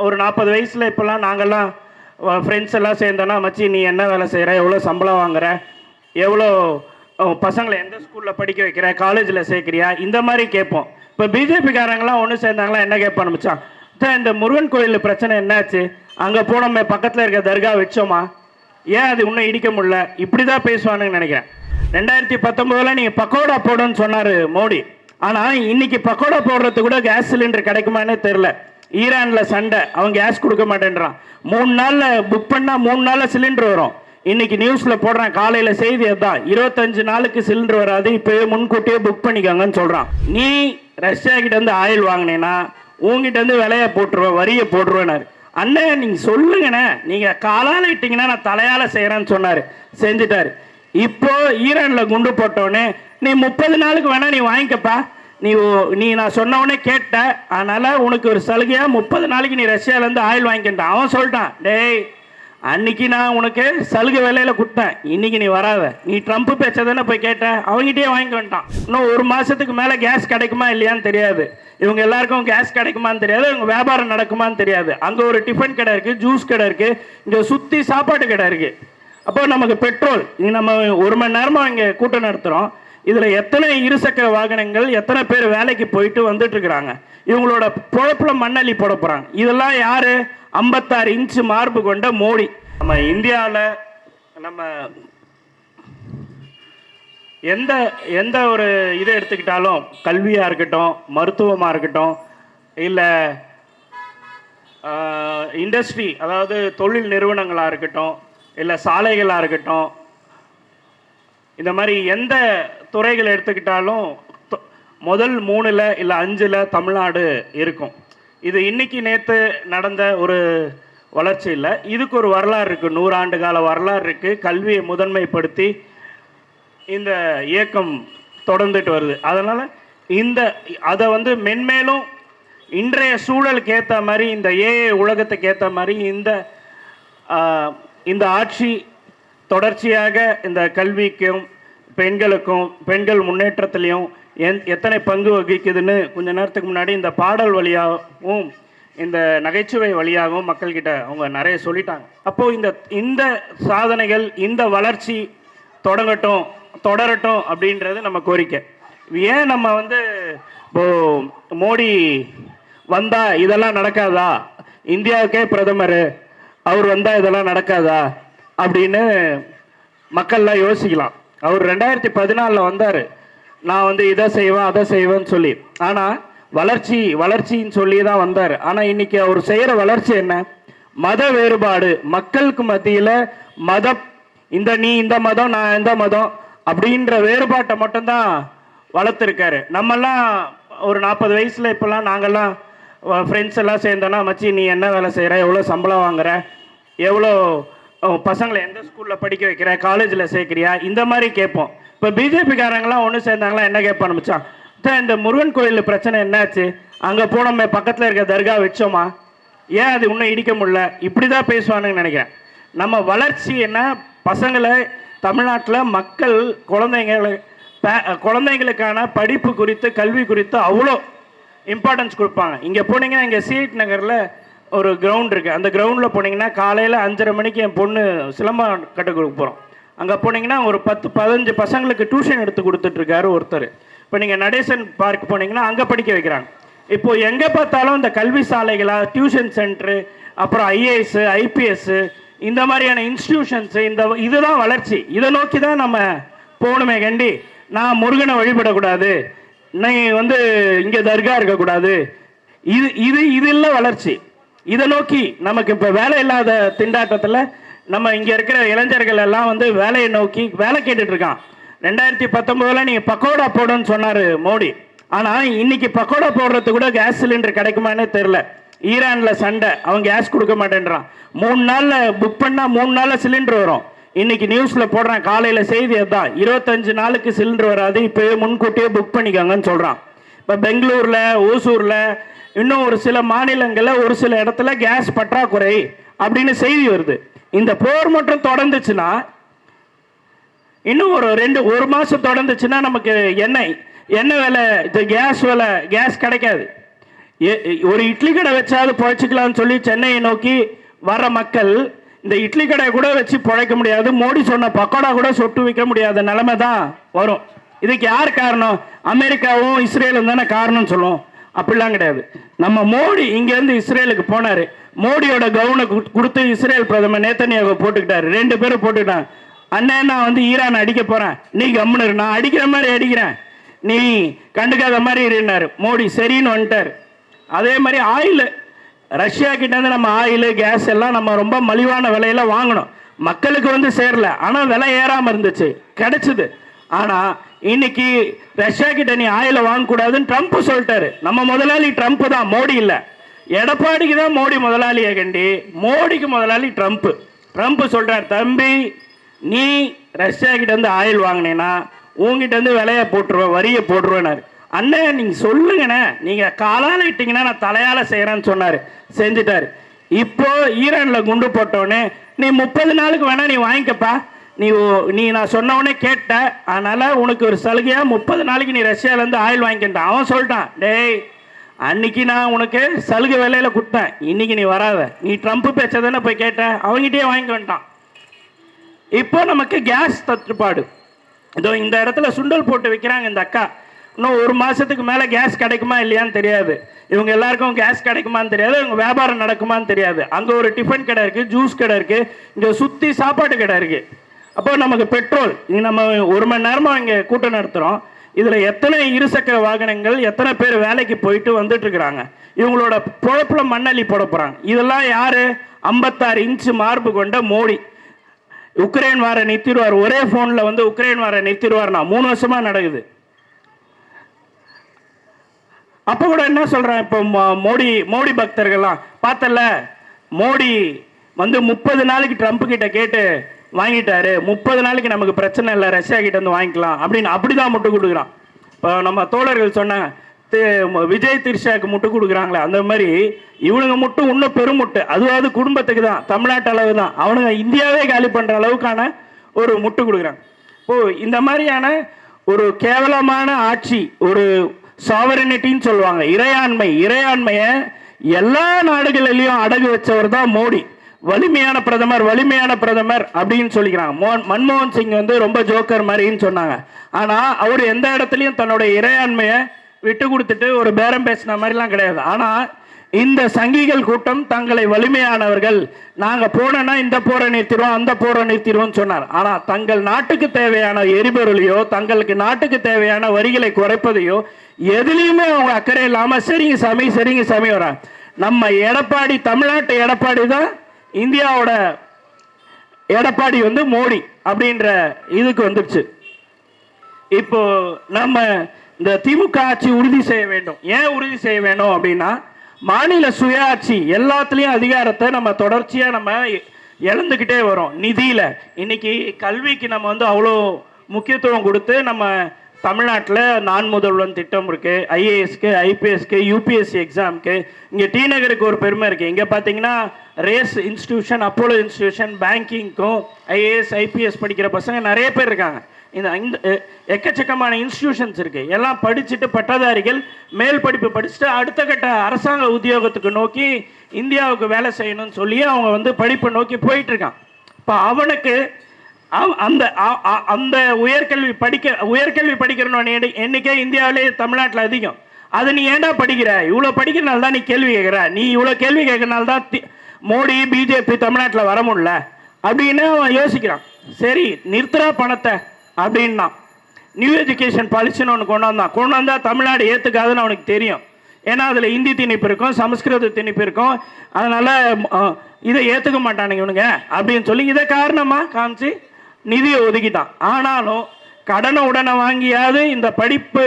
ஒரு 40 வயசில் இப்போல்லாம் நாங்கள்லாம் ஃப்ரெண்ட்ஸ் எல்லாம் சேர்ந்தோன்னா, மச்சி நீ என்ன வேலை செய்கிற, எவ்வளோ சம்பளம் வாங்குற, எவ்வளோ பசங்களை எந்த ஸ்கூலில் படிக்க வைக்கிற, காலேஜில் சேர்க்குறியா, இந்த மாதிரி கேட்போம். இப்போ பிஜேபிக்காரங்களாம் ஒன்று சேர்ந்தாங்களா என்ன கேட்பான்னு மச்சான், இந்த முருகன் கோயில் பிரச்சனை என்னாச்சு, அங்கே போனோமே பக்கத்தில் இருக்க தர்கா வச்சோமா, ஏன் அது இன்னும் இடிக்க முடியல, இப்படி தான் பேசுவானுன்னு நினைக்கிறேன். 2019 நீங்கள் பக்கோடா போடுன்னு சொன்னார் மோடி. ஆனால் இன்னைக்கு பக்கோடா போடுறது கூட கேஸ் சிலிண்டர் கிடைக்குமானே தெரில. ஈரானில் சண்டை, அவன் கேஸ் கொடுக்க மாட்டேன்றான். 3 நாளில் புக் பண்ணால் 3 நாளில் சிலிண்டர் வரும். இன்னைக்கு நியூஸில் போடுறான், காலையில் செய்தி அதுதான், 25 நாளுக்கு சிலிண்டர் வராது, இப்போவே முன்கூட்டியே புக் பண்ணிக்கோங்கன்னு சொல்கிறான். நீ ரஷ்யா கிட்ட இருந்து ஆயில் வாங்கினேன்னா உங்ககிட்ட இருந்து விலையை போட்டுருவேன், வரியை போட்டுருவேனாரு. அண்ணன் நீங்கள் சொல்லுங்கண்ணே, நீங்கள் காலால் இட்டிங்கன்னா நான் தலையால் செய்கிறேன்னு சொன்னார், செஞ்சுட்டாரு. இப்போ ஈரானில் குண்டு போட்டோடனே நீ 30 நாளுக்கு வேணா நீ வாங்கிக்கப்பா, நீ நான் சொன்னவொடனே கேட்ட, அதனால் உனக்கு ஒரு சலுகையாக 30 நாளைக்கு நீ ரஷ்யாவிலேருந்து ஆயில் வாங்கிக்கிட்டான். அவன் சொல்லிட்டான், டேய் அன்னைக்கு நான் உனக்கு சலுகை விலையில் கொடுத்தேன், இன்னைக்கு நீ வராத, நீ ட்ரம்ப் பேச்ச தானே போய் கேட்ட, அவங்ககிட்டயே வாங்கி வந்துட்டான். இன்னும் 1 மாதத்துக்கு மேலே கேஸ் கிடைக்குமா இல்லையான்னு தெரியாது, இவங்க எல்லாருக்கும் கேஸ் கிடைக்குமான்னு தெரியாது, இவங்க வியாபாரம் நடக்குமான்னு தெரியாது. அங்கே ஒரு டிஃபன் கடை இருக்குது, ஜூஸ் கடை இருக்குது, இங்கே சுற்றி சாப்பாட்டு கடை இருக்குது. அப்போ நமக்கு பெட்ரோல், நம்ம 1 மணி நேரமாக இங்கே கூட்டம் நடத்துகிறோம், இதில் எத்தனை இருசக்கர வாகனங்கள், எத்தனை பேர் வேலைக்கு போயிட்டு வந்துட்டு இருக்கிறாங்க, இவங்களோட பொழப்பில் மண்ணள்ளி போட போகிறாங்க. இதெல்லாம் யார்? 56 இன்ச்சு மார்பு கொண்ட மோடி. நம்ம இந்தியாவில் நம்ம எந்த ஒரு இதை எடுத்துக்கிட்டாலும், கல்வியாக இருக்கட்டும், மருத்துவமாக இருக்கட்டும், இல்லை இண்டஸ்ட்ரி அதாவது தொழில் நிறுவனங்களாக இருக்கட்டும், இல்லை சாலைகளாக இருக்கட்டும், இந்த மாதிரி எந்த துறைகள் எடுத்துக்கிட்டாலும் முதல் 3ல் இல்லை 5ல் தமிழ்நாடு இருக்கும். இது இன்னைக்கு நேற்று நடந்த ஒரு வளர்ச்சி இல்லை, இதுக்கு ஒரு வரலாறு இருக்குது, 100 ஆண்டு கால வரலாறு இருக்குது. கல்வியை முதன்மைப்படுத்தி இந்த இயக்கம் தொடர்ந்துட்டு வருது. அதனால் அதை மென்மேலும் இன்றைய சூழலுக்கு ஏற்ற மாதிரி, இந்த ஏஐ உலகத்துக்கு ஏற்ற மாதிரி இந்த ஆட்சி தொடர்ச்சியாக இந்த கல்விக்கும் பெண்களுக்கும் பெண்கள் முன்னேற்றத்திலையும் எத்தனை பங்கு வகிக்குதுன்னு கொஞ்ச நேரத்துக்கு முன்னாடி இந்த பாடல் வழியாகவும் இந்த நகைச்சுவை வழியாகவும் மக்கள்கிட்ட அவங்க நிறைய சொல்லிட்டாங்க. அப்போது இந்த சாதனைகள், இந்த வளர்ச்சி தொடரட்டும் அப்படின்றது நம்ம கோரிக்கை. ஏன் நம்ம இப்போ மோடி வந்தால் இதெல்லாம் நடக்காதா, இந்தியாவுக்கே பிரதமர் அவர் வந்தால் இதெல்லாம் நடக்காதா அப்படின்னு மக்கள்லாம் யோசிக்கலாம். அவர் 2014 வந்தார், நான் இதை செய்வேன் அதை செய்வேன்னு சொல்லி. ஆனால் வளர்ச்சின்னு சொல்லி தான் வந்தார். ஆனால் இன்னைக்கு அவர் செய்கிற வளர்ச்சி என்ன? மத வேறுபாடு, மக்களுக்கு மத்தியில் நீ இந்த மதம் நான் எந்த மதம் அப்படின்ற வேறுபாட்டை மட்டும்தான் வளர்த்துருக்காரு. நம்மெல்லாம் ஒரு 40 வயசில் இப்போல்லாம் நாங்கள்லாம் ஃப்ரெண்ட்ஸ் எல்லாம் சேர்ந்தோன்னா, மச்சி நீ என்ன வேலை செய்கிற, எவ்வளோ சம்பளம் வாங்குற, எவ்வளோ பசங்களை எந்த ஸ்கூலில் படிக்க வைக்கிற, காலேஜில் சேர்க்குறியா, இந்த மாதிரி கேட்போம். இப்போ பிஜேபிக்காரங்களாம் ஒன்று சேர்ந்தாங்களா என்ன கேட்பான்னு மச்சான், இந்த முருகன் கோயில் பிரச்சனை என்னாச்சு, அங்கே போனோமே பக்கத்தில் இருக்க தர்கா வச்சோமா, ஏன் அது இன்னும் இடிக்க முடியல, இப்படி தான் பேசுவானுன்னு நினைக்கிறேன். நம்ம வளர்ச்சி என்ன, பசங்களை தமிழ்நாட்டில் மக்கள் குழந்தைங்களுக்கான படிப்பு குறித்து, கல்வி குறித்து அவ்வளோ இம்பார்ட்டன்ஸ் கொடுப்பாங்க. இங்கே போனீங்கன்னா, இங்கே சீட் நகரில் ஒரு கிரவுண்ட் இருக்குது, அந்த கிரவுண்டில் போனீங்கன்னா காலையில் 5:30 மணிக்கு என் பொண்ணு சிலம்பம் கற்றுக் கொடுக்க போகிறோம். அங்கே போனீங்கன்னா ஒரு 10-15 பசங்களுக்கு டியூஷன் எடுத்து கொடுத்துட்ருக்காரு ஒருத்தர். இப்போ நீங்கள் நடேசன் பார்க் போனீங்கன்னா அங்கே படிக்க வைக்கிறாங்க. இப்போது எங்கே பார்த்தாலும் இந்த கல்வி சாலைகளாக, டியூஷன் சென்ட்ரு, அப்புறம் ஐஏஎஸ் ஐபிஎஸ் இந்த மாதிரியான இன்ஸ்டிடியூஷன்ஸு, இதுதான் வளர்ச்சி. இதை நோக்கி தான் நம்ம போகணுமே கண்டி, நான் முருகனை வழிபடக்கூடாது, நீ இங்கே தர்கா இருக்கக்கூடாது, இது இல்லை வளர்ச்சி. இதை நோக்கி நமக்கு இப்போ வேலை இல்லாத திண்டாட்டத்தில் நம்ம இங்கே இருக்கிற இளைஞர்கள் எல்லாம் வேலையை நோக்கி வேலை கேட்டுட்டு இருக்கான். 2019 நீங்கள் பக்கோடா போடுன்னு சொன்னார் மோடி. ஆனால் இன்னைக்கு பக்கோடா போடுறது கூட கேஸ் சிலிண்டர் கிடைக்குமானே தெரில. ஈரானில் சண்டை, அவன் கேஸ் கொடுக்க மாட்டேன்றான். 3 நாளில் புக் பண்ணால் 3 நாளில் சிலிண்டர் வரும். இன்னைக்கு நியூஸில் போடுறான், காலையில் செய்தி அதுதான், 25 நாளுக்கு சிலிண்டர் வராது, இப்போவே முன்கூட்டியே புக் பண்ணிக்கோங்கன்னு சொல்கிறான். இப்போ பெங்களூரில், ஓசூரில், இன்னும் ஒரு சில மாநிலங்களில் ஒரு சில இடத்துல கேஸ் பற்றாக்குறை அப்படின்னு செய்தி வருது. இந்த போர் மட்டும் தொடர்ந்துச்சுன்னா, இன்னும் ஒரு மாதம் தொடர்ந்துச்சுன்னா நமக்கு எண்ணெய் விலை, கேஸ் கிடைக்காது. ஒரு இட்லி கடை வச்சாவது பொழைச்சிக்கலாம்னு சொல்லி சென்னையை நோக்கி வர மக்கள் இந்த இட்லி கடை கூட வச்சு பொழைக்க முடியாது, மோடி சொன்ன பக்கோடா கூட சொட்டு வைக்க முடியாத நிலைமை தான் வரும். இதுக்கு யார் காரணம்? அமெரிக்காவும் இஸ்ரேலும் தானே காரணம் சொல்லும். அப்படிலாம் கிடையாது. நம்ம மோடி இங்கேருந்து இஸ்ரேலுக்கு போனார், மோடியோட கவுனை கொடுத்து இஸ்ரேல் பிரதமர் நேத்தன்யாவை போட்டுக்கிட்டாரு, 2 பேரும் போட்டுக்கிட்டாங்க. அண்ணன் நான் வந்து ஈரான் அடிக்க போகிறேன், நீ கம்முன்னு இரு, நான் அடிக்கிற மாதிரி அடிக்கிறேன், நீ கண்டுக்காத மாதிரி இருந்தார். மோடி சரின்னு வந்துட்டார். அதே மாதிரி ஆயில், ரஷ்யா கிட்டேருந்து நம்ம ஆயில் கேஸ் எல்லாம் நம்ம ரொம்ப மலிவான விலையில வாங்கணும், மக்களுக்கு வந்து சேரல, ஆனால் விலை ஏறாமல் இருந்துச்சு, கிடைச்சிது. ஆனால் இன்னைக்கு ரஷ்யா கிட்ட நீ ஆயில வாங்கக்கூடாதுன்னு ட்ரம்ப் சொல்லிட்டாரு. நம்ம முதலாளி ட்ரம்ப் தான், மோடி இல்லை. எடப்பாடிக்கு தான் மோடி முதலாளியை கண்டி, மோடிக்கு முதலாளி ட்ரம்ப். ட்ரம்ப் சொல்றார், தம்பி நீ ரஷ்யா கிட்ட இருந்து ஆயில் வாங்கினேன்னா உங்ககிட்ட இருந்து விலையை போட்டுருவேன், வரியை போட்டுருவேனாரு. அண்ணன் நீங்க சொல்லுங்கண்ணே, நீங்க காலால இட்டீங்கன்னா நான் தலையால செய்யறேன்னு சொன்னாரு, செஞ்சுட்டாரு. இப்போ ஈரான்ல குண்டு போட்டோன்னே நீ 30 நாளுக்கு வேணா நீ வாங்கிக்கப்பா, நீ நான் சொன்னவனே கேட்ட, அதனால உனக்கு ஒரு சலுகையா 30 நாளைக்கு நீ ரஷ்யால இருந்து ஆயில் வாங்கிக்கிட்டான். அவன் சொல்லிட்டான், டேய் அன்னைக்கு நான் உனக்கு சலுகை விலையில கொடுத்தேன், இன்னைக்கு நீ வராத, நீ ட்ரம்ப் பேச்சதானே போய் கேட்ட, அவங்ககிட்டயே வாங்கி வந்துட்டான். இப்போ நமக்கு கேஸ் தட்டுப்பாடு. இதோ இந்த இடத்துல சுண்டல் போட்டு வைக்கிறாங்க இந்த அக்கா. இன்னும் 1 மாசத்துக்கு மேல கேஸ் கிடைக்குமா இல்லையான்னு தெரியாது. இவங்க எல்லாருக்கும் கேஸ் கிடைக்குமான்னு தெரியாது, இவங்க வியாபாரம் நடக்குமான்னு தெரியாது. அங்க ஒரு டிஃபன் கடை இருக்கு, ஜூஸ் கடை இருக்கு, இங்க சுத்தி சாப்பாட்டு கடை இருக்கு. அப்போ நமக்கு பெட்ரோல், நம்ம 1 மணி நேரமா இங்க கூட்டம் நடத்துறோம். இதுல எத்தனை இருசக்கர வாகனங்கள், எத்தனை பேர் வேலைக்கு போயிட்டு வந்துட்டு இருக்கிறாங்க. இவங்களோட பொழப்புல மண்ணள்ளி போட போறாங்க. இதெல்லாம் யாரு? 56 இன்ச்சு மார்பு கொண்ட மோடி. உக்ரைன் வார நிறுத்திடுவார், ஒரே போன்ல வந்து உக்ரைன் வார நிறுத்திடுவார். 3 வருஷமா நடக்குது. அப்ப கூட என்ன சொல்றேன், இப்போ மோடி பக்தர்கள்லாம் பார்த்தல, மோடி வந்து 30 நாளைக்கு ட்ரம்ப் கிட்ட கேட்டு வாங்கிட்டாரு, 30 நாளைக்கு நமக்கு பிரச்சனை இல்லை, ரஷ்யா கிட்ட இருந்து வாங்கிக்கலாம் அப்படின்னு அப்படிதான் முட்டு கொடுக்குறான். இப்போ நம்ம தோழர்கள் சொன்னாங்க, விஜய் திரிஷாக்கு முட்டு கொடுக்குறாங்களே, அந்த மாதிரி இவனுங்க முட்டு இன்னும் பெருமுட்டு, அதுவாவது குடும்பத்துக்கு தான், தமிழ்நாட்டு அளவு தான், அவனுங்க இந்தியாவே காலி பண்ற அளவுக்கான ஒரு முட்டு கொடுக்குறாங்க. இப்போ இந்த மாதிரியான ஒரு கேவலமான ஆட்சி, ஒரு சாவரினிட்டின்னு சொல்லுவாங்க, இறையாண்மையை எல்லா நாடுகளிலையும் அடகு வச்சவர் தான் மோடி. வலிமையான பிரதமர் அப்படின்னு சொல்லிக்கிறாங்க. மன்மோகன் சிங் வந்து ரொம்ப ஜோக்கர் மாதிரின்னு சொன்னாங்க. ஆனா அவர் எந்த இடத்துலையும் தன்னுடைய இறையாண்மையை விட்டு கொடுத்துட்டு ஒரு பேரம் பேசின மாதிரிலாம் கிடையாது. ஆனா இந்த சங்கிகள் கூட்டம் தங்களை வலிமையானவர்கள், நாங்க போனோம்னா இந்த போரை நிறுத்திடுவோம், அந்த போரை நிறுத்திடுவோம் சொன்னார். ஆனா தங்கள் நாட்டுக்கு தேவையான எரிபொருளையோ, தங்களுக்கு நாட்டுக்கு தேவையான வரிகளை குறைப்பதையோ எதுலையுமே அவங்க அக்கறை இல்லாம சரிங்க சாமி வராங்க. நம்ம எடப்பாடி, தமிழ்நாட்டு எடப்பாடி தான் இந்தியாவோட எடப்பாடி வந்து மோடி அப்படின்ற இதுக்கு வந்துருச்சு. இப்போ நம்ம இந்த திமுக ஆட்சி உறுதி செய்ய வேண்டும். ஏன் உறுதி செய்ய வேண்டும் அப்படின்னா, மாநில சுயாட்சி எல்லாத்துலயும் அதிகாரத்தை நம்ம தொடர்ச்சியா நம்ம இழந்துகிட்டே வரோம். நிதியில இன்னைக்கு கல்விக்கு நம்ம வந்து அவ்வளோ முக்கியத்துவம் கொடுத்து, நம்ம தமிழ்நாட்டில் நான் முதல்வன் திட்டம் இருக்கு, ஐஏஎஸ்க்கு, ஐபிஎஸ்க்கு, யூபிஎஸ்சி எக்ஸாமுக்கு. இங்கே டி நகருக்கு ஒரு பெருமை இருக்கு. இங்கே பார்த்தீங்கன்னா ரேஸ் இன்ஸ்டிடியூஷன், அப்போலோ இன்ஸ்டிடியூஷன், பேங்கிங்க்கும் ஐஏஎஸ் ஐபிஎஸ் படிக்கிற பசங்க நிறைய பேர் இருக்காங்க. இந்த எக்கச்சக்கமான இன்ஸ்டிடியூஷன்ஸ் இருக்கு. எல்லாம் படிச்சுட்டு பட்டதாரிகள் மேல் படிப்பு படிச்சுட்டு அடுத்த கட்ட அரசாங்க உத்தியோகத்துக்கு நோக்கி இந்தியாவுக்கு வேலை செய்யணும்னு சொல்லி அவங்க வந்து படிப்பை நோக்கி போயிட்டு இருக்கான். இப்போ அவனுக்கு அந்த அந்த உயர்கல்வி படிக்கிறவனோட எண்ணிக்கை இந்தியாவிலே தமிழ்நாட்டில் அதிகம். அது நீ ஏன்டா படிக்கிற, இவ்வளோ படிக்கிறனால தான் நீ கேள்வி கேட்குற, நீ இவ்வளோ கேள்வி கேட்கறனால தான் மோடி பிஜேபி தமிழ்நாட்டில் வர முடியல அப்படின்னு அவன் யோசிக்கிறான். சரி நிறுத்துறா பணத்தை அப்படின்னா, நியூ எஜுகேஷன் பாலிசின்னு ஒன்று கொண்டு வந்தா தமிழ்நாடு ஏற்றுக்காதுன்னு அவனுக்கு தெரியும். ஏன்னா அதில் இந்தி திணிப்பு இருக்கும், சமஸ்கிருத திணிப்பு இருக்கும். அதனால இதை ஏற்றுக்க மாட்டானுங்க இவனுங்க அப்படின்னு சொல்லி இதை காரணமாக காமிச்சு நிதியை ஒதுக்கிட்டான். ஆனாலும் கடனை உடனே வாங்கியாவது இந்த படிப்பு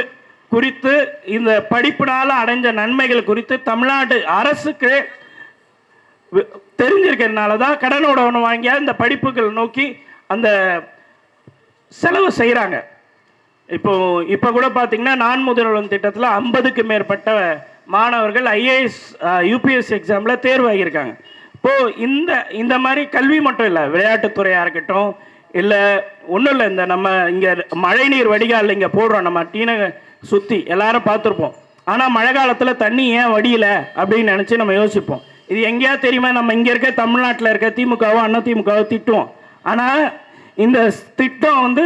குறித்து, இந்த படிப்பினால அடைஞ்ச நன்மைகள் குறித்து தமிழ்நாடு அரசுக்கு தெரிஞ்சிருக்கிறதுனால தான் கடனை உடனே வாங்கியாவது இந்த படிப்புகள் நோக்கி அந்த செலவு செய்கிறாங்க. இப்போ கூட பார்த்தீங்கன்னா நான் முதல்வன் திட்டத்தில் 50க்கு மேற்பட்ட மாணவர்கள் ஐஏஎஸ் யூபிஎஸ் எக்ஸாமில் தேர்வாகியிருக்காங்க. இப்போது இந்த மாதிரி கல்வி மட்டும் இல்லை, விளையாட்டுத்துறையாக இருக்கட்டும், இல்லை ஒன்றும் இல்லை, இந்த நம்ம இங்கே மழைநீர் வடிகால் இங்கே போடுறோம், நம்ம டீனை சுற்றி எல்லாரும் பார்த்துருப்போம். ஆனால் மழை காலத்தில் தண்ணி ஏன் வடியல அப்படின்னு நினச்சி நம்ம யோசிப்போம். இது எங்கேயா தெரியுமா? நம்ம இங்கே இருக்க தமிழ்நாட்டில் இருக்க திமுகவோ அதிமுகவோ திட்டுவோம். ஆனால் இந்த திட்டம் வந்து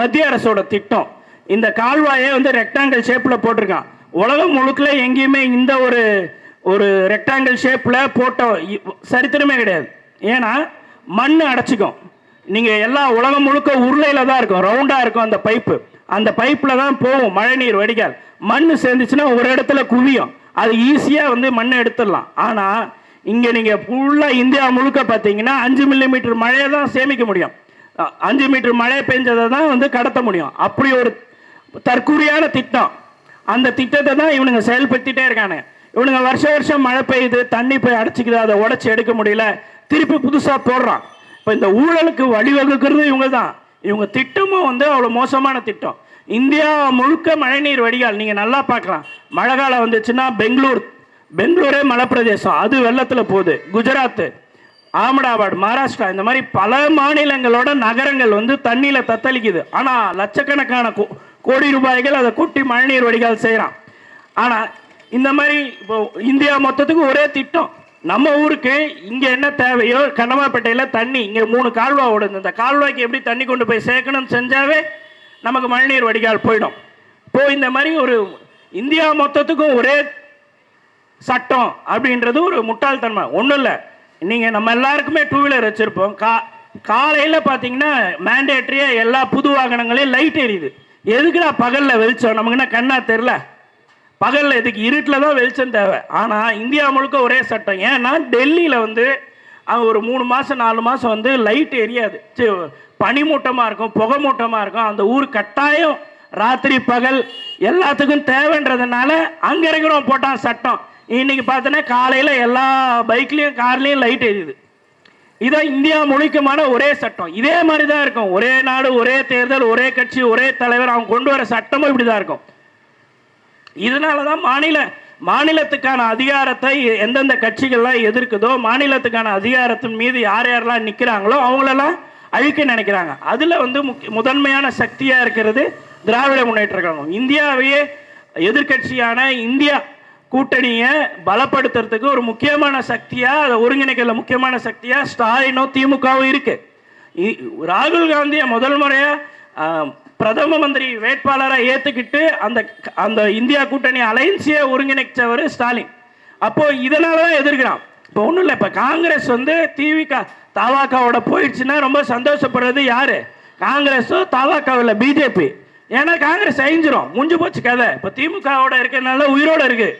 மத்திய அரசோட திட்டம். இந்த கால்வாயை வந்து ரெக்டாங்கிள் ஷேப்பில் போட்டிருக்கான். உலகம் முழுக்கல எங்கேயுமே இந்த ஒரு ரெக்டாங்கிள் ஷேப்பில் போட்ட சரித்திரமே கிடையாது. ஏன்னா மண் அடைச்சிக்கும். நீங்கள் எல்லா உலகம் முழுக்க உருளையில் தான் இருக்கும், ரவுண்டாக இருக்கும் அந்த பைப்பு. அந்த பைப்பில் தான் போகும் மழைநீர் வடிகால். மண் சேர்ந்துச்சுன்னா ஒரு இடத்துல குவியும், அது ஈஸியாக வந்து மண்ணை எடுத்துடலாம். ஆனால் இங்கே நீங்கள் ஃபுல்லாக இந்தியா முழுக்க பார்த்தீங்கன்னா 5 மில்லிமீட்டர் மழையை தான் சேமிக்க முடியும். 5 மீட்டர் மழை பெஞ்சதை தான் வந்து கடத்த முடியும். அப்படி ஒரு தற்கூரியான திட்டம். அந்த திட்டத்தை தான் இவனுங்க செயல்படுத்திட்டே இருக்காங்க. இவனுங்க வருஷம் மழை பெய்யுது, தண்ணி போய் அடைச்சிக்குது, அதை உடச்சி எடுக்க முடியல, திருப்பி புதுசாக போடுறான். இப்போ இந்த ஊழலுக்கு வழிவகுக்கிறது இவங்க தான். இவங்க திட்டமும் வந்து அவ்வளோ மோசமான திட்டம். இந்தியா முழுக்க மழைநீர் வடிகால் நீங்கள் நல்லா பார்க்கலாம். மழை காலம் வந்துச்சுன்னா பெங்களூரே மலைப்பிரதேசம், அது வெள்ளத்தில் போகுது. குஜராத், அகமதாபாத், மகாராஷ்டிரா, இந்த மாதிரி பல மாநிலங்களோட நகரங்கள் வந்து தண்ணியில் தத்தளிக்குது. ஆனால் லட்சக்கணக்கான கோடி ரூபாய்கள் அதை கொட்டி மழைநீர் வடிகால் செய்கிறான். ஆனால் இந்த மாதிரி இப்போ இந்தியா மொத்தத்துக்கு ஒரே திட்டம். நம்ம ஊருக்கு இங்கே என்ன தேவையோ, கண்ணமாப்பேட்டையில் தண்ணி இங்கே 3 கால்வா ஓடுது. இந்த கால்வாய்க்கு எப்படி தண்ணி கொண்டு போய் சேர்க்கணும்னு செஞ்சாவே நமக்கு மழைநீர் வடிகால் போயிடும். இப்போ இந்த மாதிரி ஒரு இந்தியா மொத்தத்துக்கும் ஒரே சட்டம் அப்படின்றது ஒரு முட்டாள்தன்மை. ஒன்றும் இல்லை, நீங்கள் நம்ம எல்லாருக்குமே 2 வீலர் வச்சுருப்போம். காலையில் பார்த்தீங்கன்னா மேண்டேட்ரியாக எல்லா புது வாகனங்களையும் லைட் எரியுது. எதுக்குடா பகலில் வெளிச்சம்? நமக்கு என்ன கண்ணா தெரில? பகலில் எதுக்கு? இருட்டில் தான் வெளிச்சம் தேவை. ஆனால் இந்தியா முழுக்க ஒரே சட்டம். ஏன்னா டெல்லியில் வந்து அங்கே ஒரு 3 மாதம் 4 மாதம் வந்து லைட் எரியாது, பனிமூட்டமாக இருக்கும், புகை மூட்டமாக இருக்கும். அந்த ஊர் கட்டாயம் ராத்திரி பகல் எல்லாத்துக்கும் தேவைன்றதுனால அங்கே இருக்கிறவங்க போட்டான் சட்டம். இன்னைக்கு பார்த்தோன்னா காலையில் எல்லா பைக்லேயும் கார்லேயும் லைட் எரியுது. இதான் இந்தியா முழுக்கமான ஒரே சட்டம். இதே மாதிரி தான் இருக்கும். ஒரே நாடு, ஒரே தேர்தல், ஒரே கட்சி, ஒரே தலைவர். அவங்க கொண்டு வர சட்டமும் இப்படி தான் இருக்கும். இதனால தான் மாநிலத்துக்கான அதிகாரத்தை எந்தெந்த கட்சிகள்லாம் எதிர்க்குதோ, மாநிலத்துக்கான அதிகாரத்தின் மீது யாரெல்லாம் நிற்கிறாங்களோ அவங்களெல்லாம் அழிக்க நினைக்கிறாங்க. அதில் வந்து முதன்மையான சக்தியாக இருக்கிறது திராவிட முன்னேற்ற கழகம். இந்தியாவையே எதிர்கட்சியான இந்தியா கூட்டணியை பலப்படுத்துறதுக்கு ஒரு முக்கியமான சக்தியாக, அதை ஒருங்கிணைக்கல முக்கியமான சக்தியாக ஸ்டாலினும் திமுகவும் இருக்கு. ராகுல் காந்தியை முதல் முறையாக பிரதம மந்திரி வேட்பாளரை ஏற்றுக்கிட்டு அந்த இந்தியா கூட்டணி அலைன்ஸையே ஒருங்கிணைச்சவர் ஸ்டாலின். அப்போ இதனால தான் எதிர்க்கிறான். இப்போ ஒன்றும் இல்லை, இப்போ காங்கிரஸ் வந்து தவாக்காவோட போயிடுச்சுன்னா ரொம்ப சந்தோஷப்படுறது யாரு? காங்கிரஸோ தவாக்காவில் பிஜேபி. ஏன்னா காங்கிரஸ் அழிஞ்சிரும், முடிஞ்சு போச்சு கதை. இப்போ திமுகவோட இருக்கிறதுனால உயிரோட இருக்கு.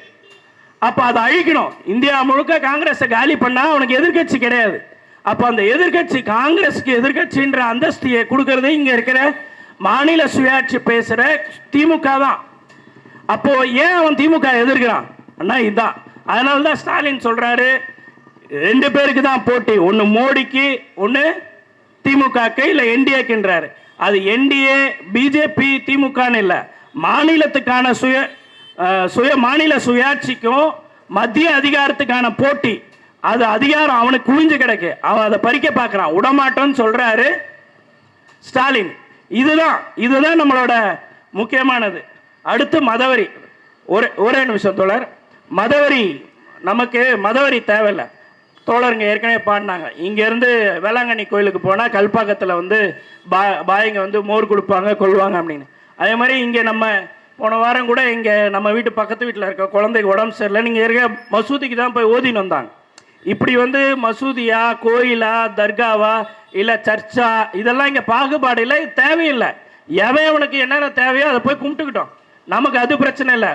அப்போ அதை அழிக்கணும். இந்தியா முழுக்க காங்கிரஸை காலி பண்ணால் அவனுக்கு எதிர்கட்சி கிடையாது. அப்போ அந்த எதிர்கட்சி, காங்கிரஸுக்கு எதிர்கட்சின்ற அந்தஸ்தியை கொடுக்கறது இங்கே இருக்கிற மாநில சுயாட்சி பேசுகிற திமுக தான். அப்போ ஏன் அவன் திமுக எதிர்க்கிறான் அண்ணா? இதுதான். அதனால தான் ஸ்டாலின் சொல்றாரு 2 பேருக்கு தான் போட்டி, ஒன்று மோடிக்கு, ஒன்று திமுகக்கு, இல்லை என்டிஏக்குன்றாரு. அது என்டிஏ பிஜேபி திமுகன்னு இல்லை, மாநிலத்துக்கான மாநில சுயாட்சிக்கும் மத்திய அதிகாரத்துக்கான போட்டி. அது அதிகாரம் அவனுக்கு குவிஞ்சு கிடக்கு, அவன் அதை பறிக்க பார்க்குறான், விடமாட்டோன்னு சொல்றாரு ஸ்டாலின். இதுதான் நம்மளோட முக்கியமானது. அடுத்து மதவரி. ஒரே நிமிஷம் தோழர். நமக்கு மதவரி தேவையில்லை. தோழருங்க ஏற்கனவே பாடினாங்க. இங்கேருந்து வேளாங்கண்ணி கோயிலுக்கு போனால் கல்பாக்கத்தில் வந்து பாய்ங்க வந்து மோர் கொடுப்பாங்க, கொள்வாங்க அப்படின்னு. அதே மாதிரி இங்கே நம்ம போன வாரம் கூட இங்கே நம்ம வீட்டு பக்கத்து வீட்டில் இருக்க குழந்தைக்கு உடம்பு சரியில்லை, நீங்கள் இருக்க மசூதிக்கு தான் போய் ஓதின்னு வந்தாங்க. இப்படி வந்து மசூதியா, கோயிலா, தர்காவா, இல்லை சர்ச்சா, இதெல்லாம் இங்கே பாகுபாடு இல்லை, தேவையில்லை. எவன் அவனுக்கு என்னென்ன தேவையோ அதை போய் கும்பிட்டுக்கிட்டோம். நமக்கு அது பிரச்சனை இல்லை.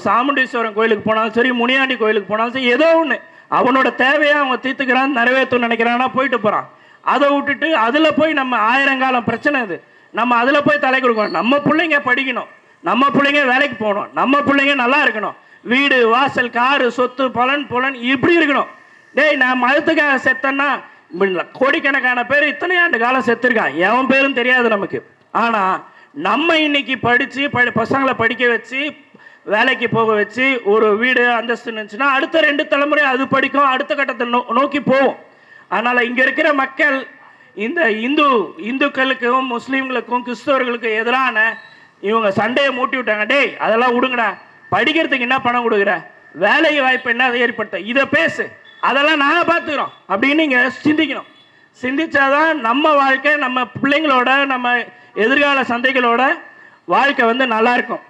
சாமுண்டீஸ்வரன் கோயிலுக்கு போனாலும் சரி, முனியாண்டி கோயிலுக்கு போனாலும் சரி, ஏதோ ஒன்று அவனோட தேவையை அவன் தீர்த்துக்கிறான், நிறைவேற்றணும்னு நினைக்கிறான்னா போயிட்டு போகிறான். அதை விட்டுட்டு அதில் போய் நம்ம ஆயிரங்காலம் பிரச்சனை இது, நம்ம அதில் போய் தலை கொடுக்கணும். நம்ம பிள்ளைங்க படிக்கணும், நம்ம பிள்ளைங்க வேலைக்கு போகணும், நம்ம பிள்ளைங்க நல்லா இருக்கணும், வீடு வாசல் காரு சொத்து பலன் இப்படி இருக்கணும். டேய், நான் மதத்துக்காக செத்தேன்னா கோடிக்கணக்கான பேர் இத்தனை ஆண்டு காலம் செத்துருக்கான், எவன் பேரும் தெரியாது நமக்கு. ஆனால் நம்ம இன்னைக்கு படித்து பசங்களை படிக்க வச்சு வேலைக்கு போக வச்சு ஒரு வீடு அந்தஸ்து இருந்துச்சுன்னா அடுத்த 2 தலைமுறை அது படிக்கும், அடுத்த கட்டத்தை நோக்கி போவோம். அதனால் இங்கே இருக்கிற மக்கள் இந்த இந்துக்களுக்கும் முஸ்லீம்களுக்கும் கிறிஸ்தவர்களுக்கும் எதிரான இவங்க சண்டையை மூட்டி விட்டாங்க. டேய், அதெல்லாம் விடுங்கடா, படிக்கிறதுக்கு என்ன பணம் கொடுக்குற, வேலை வாய்ப்பு என்ன ஏற்படுத்த, இதை பேசு, அதெல்லாம் நாங்கள் பார்த்துக்கிறோம் அப்படின்னு நீங்கள் சிந்திக்கணும். சிந்திச்சாதான் நம்ம வாழ்க்கை, நம்ம பிள்ளைங்களோட, நம்ம எதிர்கால சந்தைகளோட வாழ்க்கை வந்து நல்லா இருக்கும்.